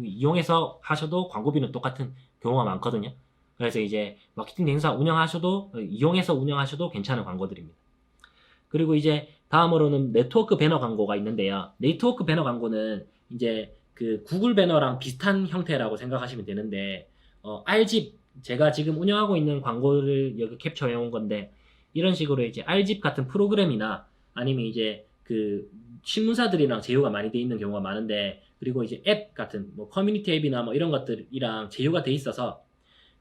이용해서 하셔도 광고비는 똑같은 경우가 많거든요. 그래서 이제 마케팅 대행사 이용해서 운영하셔도 괜찮은 광고들입니다. 그리고 이제 다음으로는 네트워크 배너 광고가 있는데요. 네트워크 배너 광고는 이제 그 구글 배너랑 비슷한 형태라고 생각하시면 되는데, R집, 제가 지금 운영하고 있는 광고를 여기 캡처해 온 건데, 이런 식으로 이제 R집 같은 프로그램이나 아니면 이제 그 신문사들이랑 제휴가 많이 돼 있는 경우가 많은데, 그리고 이제 앱 같은 뭐 커뮤니티 앱이나 뭐 이런 것들이랑 제휴가 돼 있어서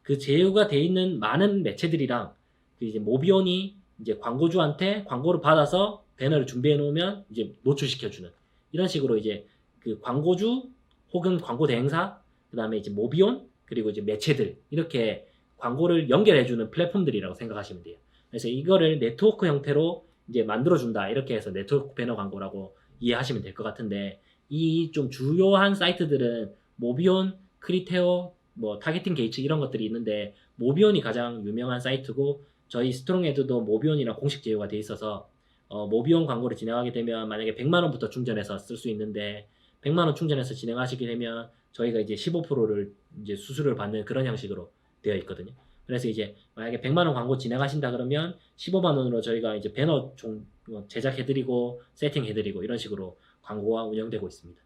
그 제휴가 돼 있는 많은 매체들이랑 그 이제 모비온이 이제 광고주한테 광고를 받아서 배너를 준비해 놓으면 이제 노출시켜주는, 이런 식으로 이제 그 광고주 혹은 광고 대행사, 그 다음에 이제 모비온, 그리고 이제 매체들, 이렇게 광고를 연결해주는 플랫폼들이라고 생각하시면 돼요. 그래서 이거를 네트워크 형태로 이제 만들어준다, 이렇게 해서 네트워크 배너 광고라고 이해하시면 될 것 같은데, 이 좀 주요한 사이트들은 모비온, 크리테오, 뭐 타겟팅 게이츠 이런 것들이 있는데, 모비온이 가장 유명한 사이트고, 저희 스트롱에드도 모비온이랑 공식 제휴가 돼 있어서 모비온 광고를 진행하게 되면 만약에 100만 원부터 충전해서 쓸 수 있는데, 100만 원 충전해서 진행하시게 되면 저희가 이제 15%를 이제 수수료를 받는 그런 형식으로 되어 있거든요. 그래서 이제 만약에 100만 원 광고 진행하신다 그러면 15만 원으로 저희가 이제 배너 제작해드리고 세팅해드리고 이런 식으로 광고가 운영되고 있습니다.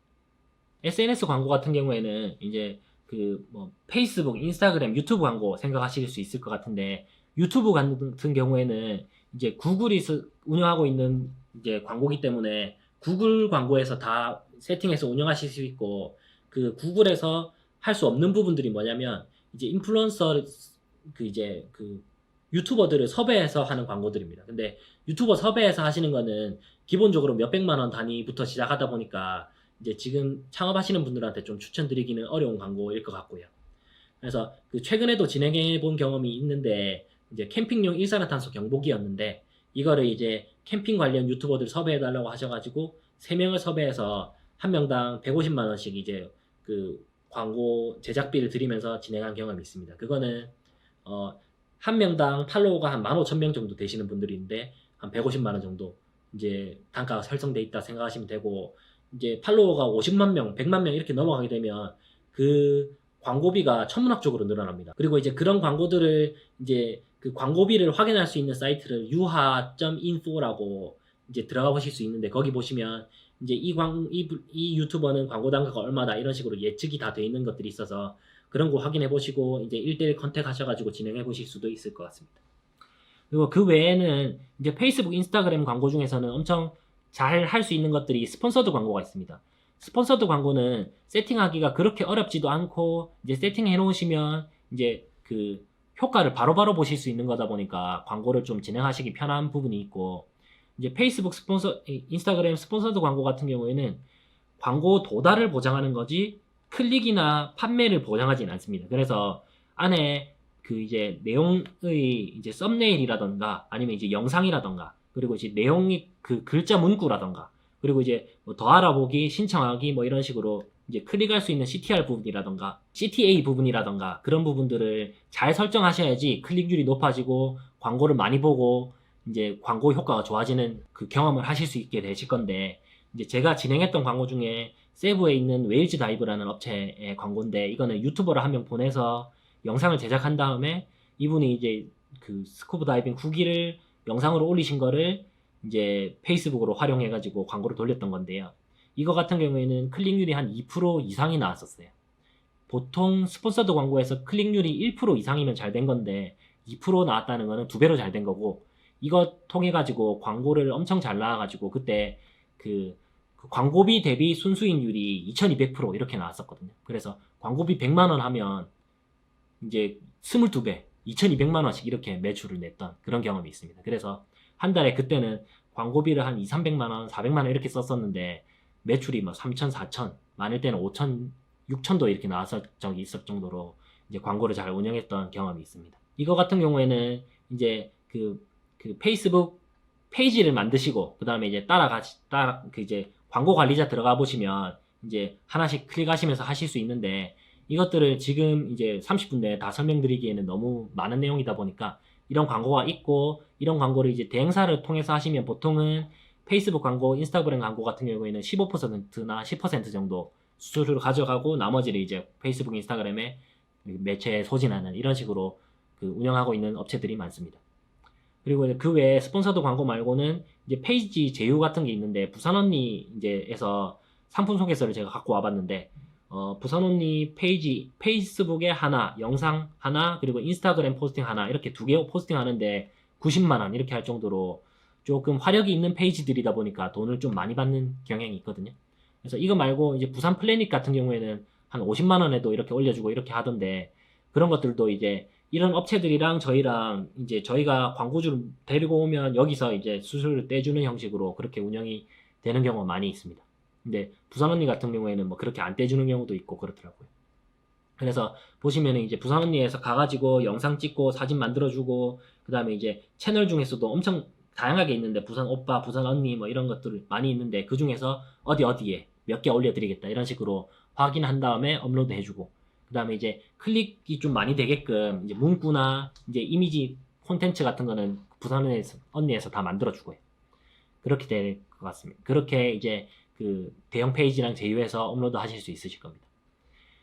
SNS 광고 같은 경우에는 이제 그 뭐 페이스북, 인스타그램, 유튜브 광고 생각하실 수 있을 것 같은데, 유튜브 같은 경우에는 이제 구글이 운영하고 있는 이제 광고기 때문에 구글 광고에서 다 세팅해서 운영하실 수 있고, 그 구글에서 할 수 없는 부분들이 뭐냐면 이제 인플루언서 그 이제 그 유튜버들을 섭외해서 하는 광고들입니다. 근데 유튜버 섭외해서 하시는 거는 기본적으로 몇백만 원 단위부터 시작하다 보니까 이제 지금 창업하시는 분들한테 좀 추천드리기는 어려운 광고일 것 같고요. 그래서 그 최근에도 진행해 본 경험이 있는데, 이제 캠핑용 일산화탄소 경보기였는데, 이거를 이제 캠핑 관련 유튜버들 섭외해 달라고 하셔가지고 3명을 섭외해서 한 명당 150만 원씩 이제 그 광고 제작비를 드리면서 진행한 경험이 있습니다. 그거는 한 명당 팔로워가 한 15,000명 정도 되시는 분들인데 한 150만 원 정도 이제 단가가 설정돼 있다 생각하시면 되고, 이제 팔로워가 50만 명, 100만 명 이렇게 넘어가게 되면 그 광고비가 천문학적으로 늘어납니다. 그리고 이제 그런 광고들을 이제 그 광고비를 확인할 수 있는 사이트를 유하.info라고 이제 들어가 보실 수 있는데, 거기 보시면 이제 이 유튜버는 광고 단가가 얼마다 이런 식으로 예측이 다 돼 있는 것들이 있어서 그런 거 확인해 보시고 이제 1대1 컨택 하셔가지고 진행해 보실 수도 있을 것 같습니다. 그리고 그 외에는 이제 페이스북, 인스타그램 광고 중에서는 엄청 잘 할 수 있는 것들이 스폰서드 광고가 있습니다. 스폰서드 광고는 세팅하기가 그렇게 어렵지도 않고, 이제 세팅해 놓으시면 이제 그 효과를 바로바로 보실 수 있는 거다 보니까 광고를 좀 진행하시기 편한 부분이 있고, 이제 페이스북 인스타그램 스폰서드 광고 같은 경우에는 광고 도달을 보장하는 거지 클릭이나 판매를 보장하진 않습니다. 그래서 안에 그 이제 내용의 이제 썸네일이라던가 아니면 이제 영상이라던가, 그리고 이제 내용이 그 글자 문구라던가, 그리고 이제 뭐 더 알아보기, 신청하기 뭐 이런 식으로 이제 클릭할 수 있는 CTR 부분이라던가 CTA 부분이라던가 그런 부분들을 잘 설정하셔야지 클릭률이 높아지고 광고를 많이 보고 이제 광고 효과가 좋아지는 그 경험을 하실 수 있게 되실 건데, 이제 제가 진행했던 광고 중에 세부에 있는 웨일즈 다이브라는 업체의 광고인데, 이거는 유튜버를 한 명 보내서 영상을 제작한 다음에 이분이 이제 그 스쿠버 다이빙 후기를 영상으로 올리신 거를 이제 페이스북으로 활용해가지고 광고를 돌렸던 건데요. 이거 같은 경우에는 클릭률이 한 2% 이상이 나왔었어요. 보통 스폰서드 광고에서 클릭률이 1% 이상이면 잘 된 건데 2% 나왔다는 거는 2배로 잘 된 거고, 이거 통해 가지고 광고를 엄청 잘 나와가지고 그때 그 광고비 대비 순수익률이 2200% 이렇게 나왔었거든요. 그래서 광고비 100만 원 하면 이제 22배 2200만 원씩 이렇게 매출을 냈던 그런 경험이 있습니다. 그래서 한 달에 그때는 광고비를 한 2, 300만 원, 400만 원 이렇게 썼었는데 매출이 뭐 3천, 4천, 많을 때는 5천, 6천도 이렇게 나왔을 적이 있을 정도로 이제 광고를 잘 운영했던 경험이 있습니다. 이거 같은 경우에는 이제 그 페이스북 페이지를 만드시고 그 다음에 이제 그 이제 광고 관리자 들어가 보시면 이제 하나씩 클릭하시면서 하실 수 있는데, 이것들을 지금 이제 30분 내에 다 설명드리기에는 너무 많은 내용이다 보니까 이런 광고가 있고, 이런 광고를 이제 대행사를 통해서 하시면 보통은 페이스북 광고, 인스타그램 광고 같은 경우에는 15%나 10% 정도 수수료를 가져가고 나머지를 이제 페이스북, 인스타그램에 매체에 소진하는 이런 식으로 그 운영하고 있는 업체들이 많습니다. 그리고 그 외에 스폰서드 광고 말고는 이제 페이지 제휴 같은 게 있는데, 부산 언니 이제에서 상품 소개서를 제가 갖고 와봤는데, 부산 언니 페이지, 페이스북에 하나, 영상 하나, 그리고 인스타그램 포스팅 하나, 이렇게 2개 포스팅 하는데 90만원 이렇게 할 정도로 조금 화력이 있는 페이지들이다 보니까 돈을 좀 많이 받는 경향이 있거든요. 그래서 이거 말고 이제 부산 플래닛 같은 경우에는 한 50만원에도 이렇게 올려주고 이렇게 하던데, 그런 것들도 이제 이런 업체들이랑 저희랑 이제 저희가 광고주를 데리고 오면 여기서 이제 수수료를 떼주는 형식으로 그렇게 운영이 되는 경우가 많이 있습니다. 근데 부산 언니 같은 경우에는 뭐 그렇게 안 떼주는 경우도 있고 그렇더라고요. 그래서 보시면은 이제 부산 언니에서 가가지고 영상 찍고 사진 만들어주고, 그 다음에 이제 채널 중에서도 엄청 다양하게 있는데 부산 오빠, 부산 언니 뭐 이런 것들 많이 있는데, 그 중에서 어디에 몇 개 올려드리겠다 이런 식으로 확인한 다음에 업로드 해주고, 그 다음에 이제 클릭이 좀 많이 되게끔 이제 문구나 이제 이미지 콘텐츠 같은 거는 부산 언니에서 다 만들어주고요. 그렇게 될 것 같습니다. 그렇게 이제 그 대형 페이지랑 제휴해서 업로드 하실 수 있으실 겁니다.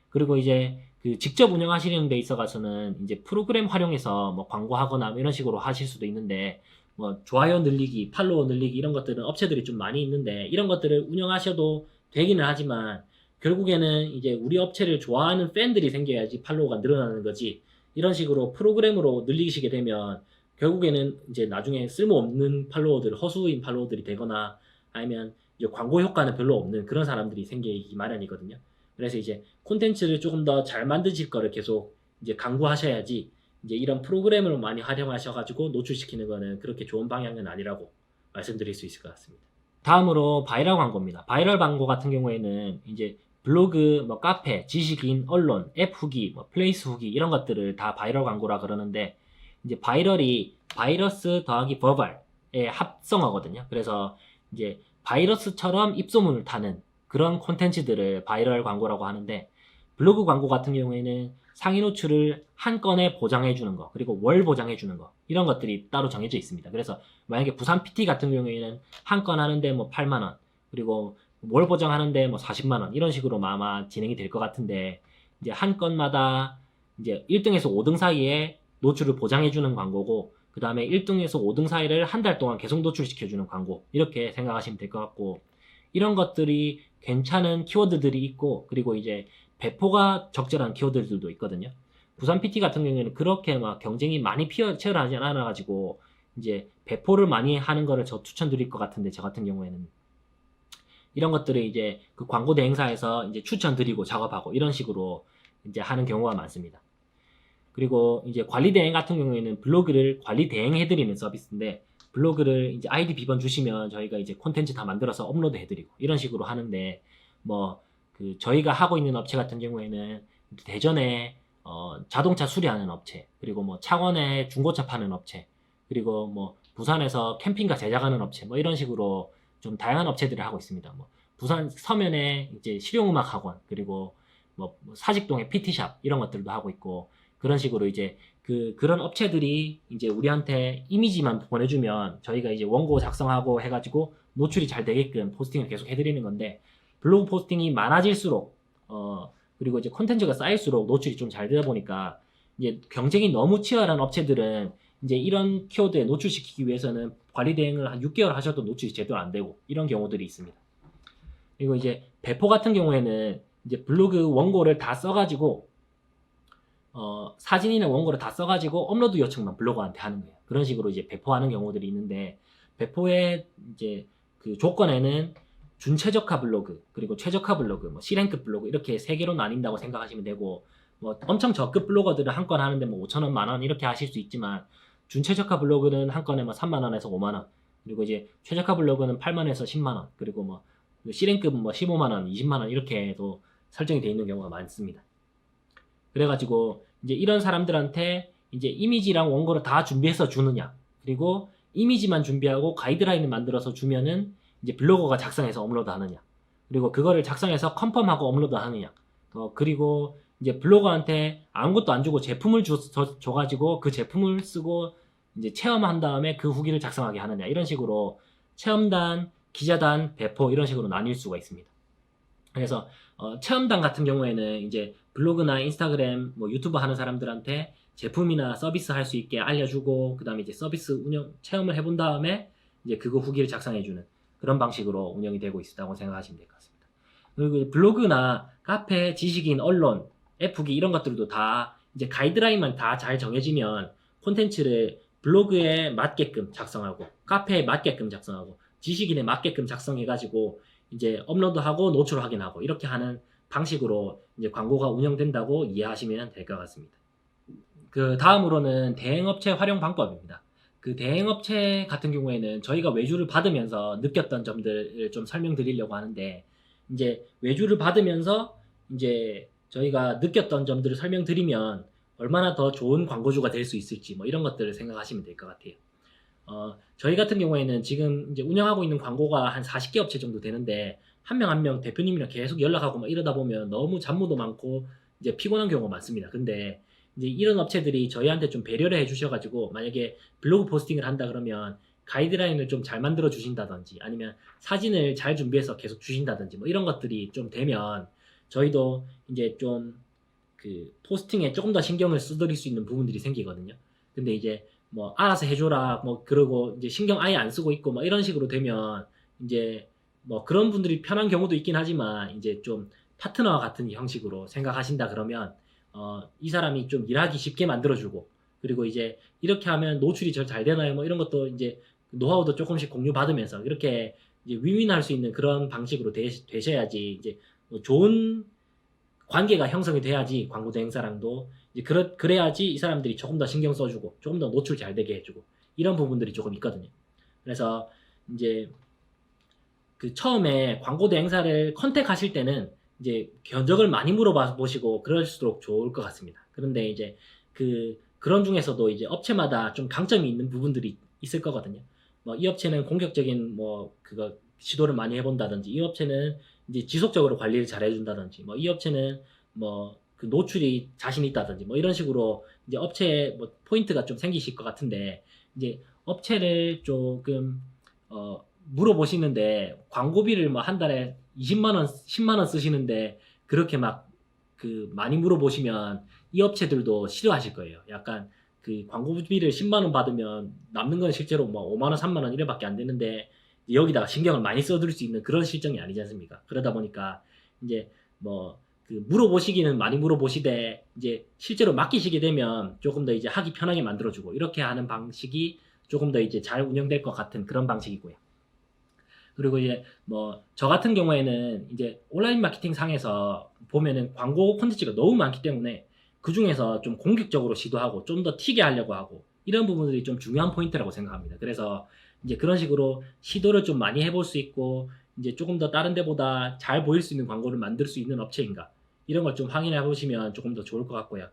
그리고 이제 그 직접 운영하시는 데 있어가서는 이제 프로그램 활용해서 뭐 광고하거나 이런 식으로 하실 수도 있는데, 뭐 좋아요 늘리기, 팔로워 늘리기 이런 것들은 업체들이 좀 많이 있는데, 이런 것들을 운영하셔도 되기는 하지만 결국에는 이제 우리 업체를 좋아하는 팬들이 생겨야지 팔로워가 늘어나는 거지. 이런 식으로 프로그램으로 늘리시게 되면 결국에는 이제 나중에 쓸모없는 팔로워들, 허수인 팔로워들이 되거나 아니면 이제 광고 효과는 별로 없는 그런 사람들이 생기기 마련이거든요. 그래서 이제 콘텐츠를 조금 더 잘 만드실 거를 계속 이제 강구하셔야지 이제 이런 프로그램을 많이 활용하셔가지고 노출시키는 거는 그렇게 좋은 방향은 아니라고 말씀드릴 수 있을 것 같습니다. 다음으로 바이럴 광고입니다. 바이럴 광고 같은 경우에는 이제 블로그, 뭐 카페, 지식인, 언론, 앱 후기, 뭐 플레이스 후기 이런 것들을 다 바이럴 광고라 그러는데 이제 바이럴이 바이러스 더하기 버발의 합성어거든요. 그래서 이제 바이러스처럼 입소문을 타는 그런 콘텐츠들을 바이럴 광고라고 하는데 블로그 광고 같은 경우에는 상위 노출을 한 건에 보장해 주는 거 그리고 월 보장해 주는 거 이런 것들이 따로 정해져 있습니다. 그래서 만약에 부산 PT 같은 경우에는 한 건 하는데 뭐 8만 원 그리고 월 보장하는데 뭐 40만 원 이런 식으로 아마 진행이 될 것 같은데 이제 한 건마다 이제 1등에서 5등 사이에 노출을 보장해 주는 광고고 그 다음에 1등에서 5등 사이를 한 달 동안 계속 노출시켜 주는 광고 이렇게 생각하시면 될 것 같고 이런 것들이 괜찮은 키워드들이 있고 그리고 이제 배포가 적절한 키워드들도 있거든요. 부산 PT 같은 경우에는 그렇게 막 경쟁이 많이 치열하지 않아가지고 이제 배포를 많이 하는 거를 저 추천드릴 것 같은데 저 같은 경우에는 이런 것들을 이제 그 광고 대행사에서 이제 추천드리고 작업하고 이런 식으로 이제 하는 경우가 많습니다. 그리고 이제 관리 대행 같은 경우에는 블로그를 관리 대행해드리는 서비스인데 블로그를 이제 아이디 비번 주시면 저희가 이제 콘텐츠 다 만들어서 업로드 해드리고 이런 식으로 하는데 뭐 그 저희가 하고 있는 업체 같은 경우에는 대전에 자동차 수리하는 업체 그리고 뭐 창원에 중고차 파는 업체 그리고 뭐 부산에서 캠핑카 제작하는 업체 뭐 이런 식으로 좀 다양한 업체들을 하고 있습니다. 뭐 부산 서면에 이제 실용음악 학원 그리고 뭐 사직동에 PT샵 이런 것들도 하고 있고 그런 식으로 이제 그런 업체들이 이제 우리한테 이미지만 보내주면 저희가 이제 원고 작성하고 해가지고 노출이 잘 되게끔 포스팅을 계속 해드리는 건데 블로그 포스팅이 많아질수록 그리고 이제 콘텐츠가 쌓일수록 노출이 좀 잘 되다 보니까 이제 경쟁이 너무 치열한 업체들은 이제 이런 키워드에 노출시키기 위해서는 관리 대행을 한 6개월 하셔도 노출이 제대로 안 되고 이런 경우들이 있습니다. 그리고 이제 배포 같은 경우에는 이제 블로그 원고를 다 써가지고 사진이나 원고를 다 써가지고 업로드 요청만 블로거한테 하는 거예요. 그런 식으로 이제 배포하는 경우들이 있는데 배포의 이제 그 조건에는 준최적화 블로그 그리고 최적화 블로그 뭐 C랭크 블로그 이렇게 세 개로 나뉜다고 생각하시면 되고 뭐 엄청 저급 블로거들은 한 건 하는데 뭐 5,000원, 만원 이렇게 하실 수 있지만 준최적화 블로그는 한 건에 뭐 3만원에서 5만원 그리고 이제 최적화 블로그는 8만원에서 10만원 그리고 뭐 C랭크는 뭐 15만원, 20만원 이렇게도 설정이 되어 있는 경우가 많습니다. 그래가지고 이제 이런 사람들한테 이제 이미지랑 원고를 다 준비해서 주느냐 그리고 이미지만 준비하고 가이드라인을 만들어서 주면은 이제 블로거가 작성해서 업로드 하느냐 그리고 그거를 작성해서 컨펌하고 업로드 하느냐 그리고 이제 블로거한테 아무것도 안 주고 제품을 줘가지고 그 제품을 쓰고 이제 체험한 다음에 그 후기를 작성하게 하느냐 이런 식으로 체험단, 기자단, 배포 이런 식으로 나뉠 수가 있습니다. 그래서 체험단 같은 경우에는 이제 블로그나 인스타그램, 뭐 유튜브 하는 사람들한테 제품이나 서비스 할 수 있게 알려주고 그 다음에 이제 서비스 운영 체험을 해본 다음에 이제 그거 후기를 작성해주는 그런 방식으로 운영이 되고 있다고 생각하시면 될 것 같습니다. 그리고 블로그나 카페, 지식인, 언론, 앱 후기 이런 것들도 다 이제 가이드라인만 다 잘 정해지면 콘텐츠를 블로그에 맞게끔 작성하고 카페에 맞게끔 작성하고 지식인에 맞게끔 작성해가지고 이제 업로드하고 노출 확인하고 이렇게 하는 방식으로 이제 광고가 운영된다고 이해하시면 될 것 같습니다. 그 다음으로는 대행업체 활용 방법입니다. 그 대행업체 같은 경우에는 저희가 외주를 받으면서 느꼈던 점들을 좀 설명드리려고 하는데 이제 외주를 받으면서 이제 저희가 느꼈던 점들을 설명드리면 얼마나 더 좋은 광고주가 될 수 있을지 뭐 이런 것들을 생각하시면 될 것 같아요. 저희 같은 경우에는 지금 이제 운영하고 있는 광고가 한 40개 업체 정도 되는데 한 명 한 명 대표님이랑 계속 연락하고 막 이러다 보면 너무 잡무도 많고 이제 피곤한 경우가 많습니다. 근데 이제 이런 업체들이 저희한테 좀 배려를 해주셔가지고 만약에 블로그 포스팅을 한다 그러면 가이드라인을 좀 잘 만들어 주신다든지 아니면 사진을 잘 준비해서 계속 주신다든지 뭐 이런 것들이 좀 되면 저희도 이제 좀 그 포스팅에 조금 더 신경을 쓰드릴 수 있는 부분들이 생기거든요. 근데 이제 뭐 알아서 해줘라 뭐 그러고 이제 신경 아예 안 쓰고 있고 뭐 이런 식으로 되면 이제 뭐 그런 분들이 편한 경우도 있긴 하지만 이제 좀 파트너와 같은 형식으로 생각하신다 그러면 이 사람이 좀 일하기 쉽게 만들어주고, 그리고 이제 이렇게 하면 노출이 잘 되나요? 뭐 이런 것도 이제 노하우도 조금씩 공유받으면서 이렇게 이제 윈윈할 수 있는 그런 방식으로 되셔야지 이제 뭐 좋은 관계가 형성이 돼야지 광고 대행사랑도 이제 그래야지 이 사람들이 조금 더 신경 써주고 조금 더 노출 잘 되게 해주고 이런 부분들이 조금 있거든요. 그래서 이제 그 처음에 광고 대행사를 컨택하실 때는 이제 견적을 많이 물어봐 보시고 그럴수록 좋을 것 같습니다. 그런데 이제 그런 중에서도 이제 업체마다 좀 강점이 있는 부분들이 있을 거거든요. 뭐 이 업체는 공격적인 뭐 그거 시도를 많이 해본다든지, 이 업체는 이제 지속적으로 관리를 잘 해준다든지, 뭐 이 업체는 뭐 그 노출이 자신 있다든지, 뭐 이런 식으로 이제 업체 뭐 포인트가 좀 생기실 것 같은데, 이제 업체를 조금 물어보시는데 광고비를 뭐 한 달에 20만 원, 10만 원 쓰시는데 그렇게 막 그 많이 물어보시면 이 업체들도 싫어하실 거예요. 약간 그 광고비를 10만 원 받으면 남는 건 실제로 뭐 5만 원, 3만 원 이래밖에 안 되는데 여기다가 신경을 많이 써드릴 수 있는 그런 실정이 아니지 않습니까? 그러다 보니까 이제 뭐 그 물어보시기는 많이 물어보시되 이제 실제로 맡기시게 되면 조금 더 이제 하기 편하게 만들어주고 이렇게 하는 방식이 조금 더 이제 잘 운영될 것 같은 그런 방식이고요. 그리고 이제 뭐 저 같은 경우에는 이제 온라인 마케팅 상에서 보면은 광고 콘텐츠가 너무 많기 때문에 그 중에서 좀 공격적으로 시도하고 좀 더 튀게 하려고 하고 이런 부분들이 좀 중요한 포인트라고 생각합니다. 그래서 이제 그런 식으로 시도를 좀 많이 해볼 수 있고 이제 조금 더 다른 데보다 잘 보일 수 있는 광고를 만들 수 있는 업체인가 이런 걸 좀 확인해 보시면 조금 더 좋을 것 같고요.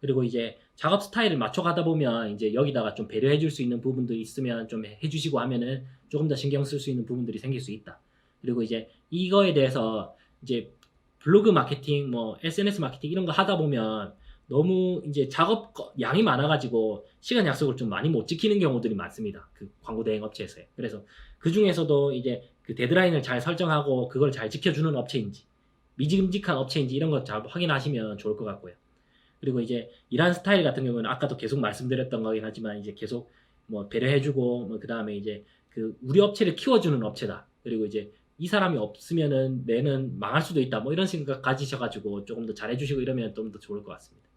그리고 이제 작업 스타일을 맞춰가다 보면 이제 여기다가 좀 배려해 줄 수 있는 부분들이 있으면 좀 해주시고 하면은 조금 더 신경 쓸 수 있는 부분들이 생길 수 있다. 그리고 이제 이거에 대해서 이제 블로그 마케팅, 뭐 SNS 마케팅 이런 거 하다 보면 너무 이제 작업 양이 많아가지고 시간 약속을 좀 많이 못 지키는 경우들이 많습니다. 그 광고 대행 업체에서요. 그래서 그 중에서도 이제 그 데드라인을 잘 설정하고 그걸 잘 지켜주는 업체인지 미지근직한 업체인지 이런 거 잘 확인하시면 좋을 것 같고요. 그리고 이제 일하는 스타일 같은 경우는 아까도 계속 말씀드렸던 거긴 하지만 이제 계속 뭐 배려해주고 뭐 그다음에 이제 그 우리 업체를 키워주는 업체다. 그리고 이제 이 사람이 없으면은 내는 망할 수도 있다. 뭐 이런 생각 가지셔가지고 조금 더 잘해주시고 이러면 좀 더 좋을 것 같습니다.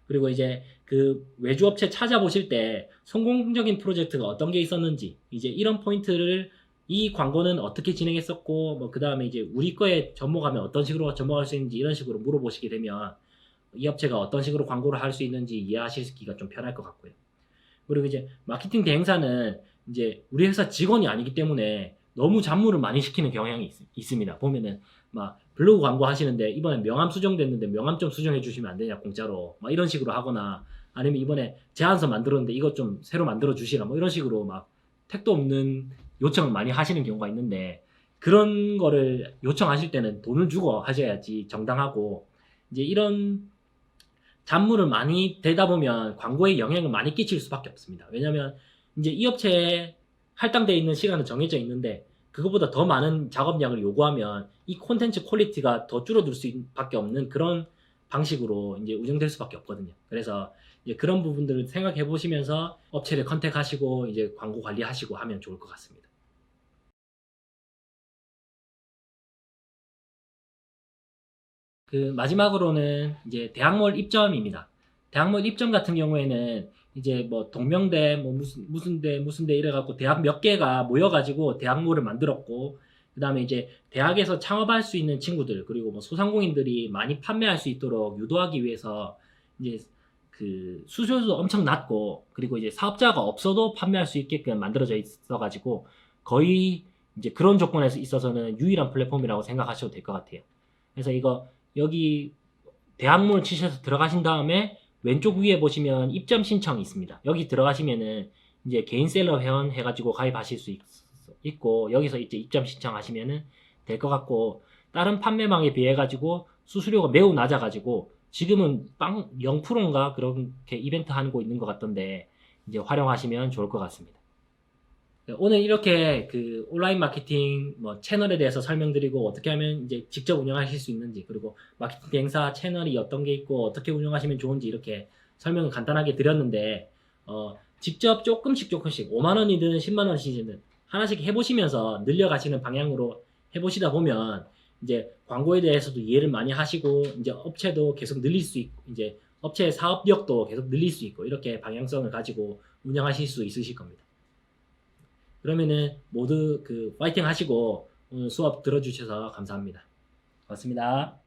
그리고 이제 그 외주 업체 찾아보실 때 성공적인 프로젝트가 어떤 게 있었는지 이제 이런 포인트를 이 광고는 어떻게 진행했었고 뭐 그다음에 이제 우리 거에 접목하면 어떤 식으로 접목할 수 있는지 이런 식으로 물어보시게 되면 이 업체가 어떤 식으로 광고를 할 수 있는지 이해하시기가 좀 편할 것 같고요. 그리고 이제 마케팅 대행사는 이제 우리 회사 직원이 아니기 때문에 너무 잡무를 많이 시키는 경향이 있습니다. 보면은 막 블로그 광고 하시는데 이번에 명함 수정됐는데 명함 좀 수정해 주시면 안 되냐 공짜로 막 이런 식으로 하거나, 아니면 이번에 제안서 만들었는데 이것 좀 새로 만들어 주시라 뭐 이런 식으로 막 택도 없는 요청을 많이 하시는 경우가 있는데, 그런 거를 요청하실 때는 돈을 주고 하셔야지 정당하고, 이제 이런 잡무를 많이 대다 보면 광고에 영향을 많이 끼칠 수밖에 없습니다. 왜냐면 이제 이 업체에 할당되어 있는 시간은 정해져 있는데 그것보다 더 많은 작업량을 요구하면 이 콘텐츠 퀄리티가 더 줄어들 수밖에 없는 그런 방식으로 이제 운영될 수밖에 없거든요. 그래서 이제 그런 부분들을 생각해 보시면서 업체를 컨택하시고 이제 광고 관리하시고 하면 좋을 것 같습니다. 그 마지막으로는 이제 대학몰 입점입니다. 대학몰 입점 같은 경우에는 이제 뭐 동명대 뭐 무슨 대 이래갖고 대학 몇 개가 모여가지고 대학몰을 만들었고, 그 다음에 이제 대학에서 창업할 수 있는 친구들 그리고 뭐 소상공인들이 많이 판매할 수 있도록 유도하기 위해서 이제 그 수수료도 엄청 낮고 그리고 이제 사업자가 없어도 판매할 수 있게끔 만들어져 있어가지고 거의 이제 그런 조건에서 있어서는 유일한 플랫폼이라고 생각하셔도 될 것 같아요. 그래서 이거 여기 대학문을 치셔서 들어가신 다음에 왼쪽 위에 보시면 입점 신청이 있습니다. 여기 들어가시면은 이제 개인 셀러 회원 해가지고 가입하실 수 있고 여기서 이제 입점 신청하시면은 될 것 같고, 다른 판매망에 비해 가지고 수수료가 매우 낮아가지고 지금은 0%인가 그렇게 이벤트 하는 거 있는 것 같던데 이제 활용하시면 좋을 것 같습니다. 오늘 이렇게 그 온라인 마케팅 뭐 채널에 대해서 설명드리고 어떻게 하면 이제 직접 운영하실 수 있는지, 그리고 마케팅 대행사 채널이 어떤 게 있고 어떻게 운영하시면 좋은지 이렇게 설명을 간단하게 드렸는데 직접 조금씩 5만 원이든 10만 원이든 하나씩 해보시면서 늘려가시는 방향으로 해보시다 보면 이제 광고에 대해서도 이해를 많이 하시고 이제 업체도 계속 늘릴 수 있고 이제 업체의 사업력도 계속 늘릴 수 있고 이렇게 방향성을 가지고 운영하실 수 있으실 겁니다. 그러면은 모두 파이팅 하시고 오늘 수업 들어주셔서 감사합니다. 고맙습니다.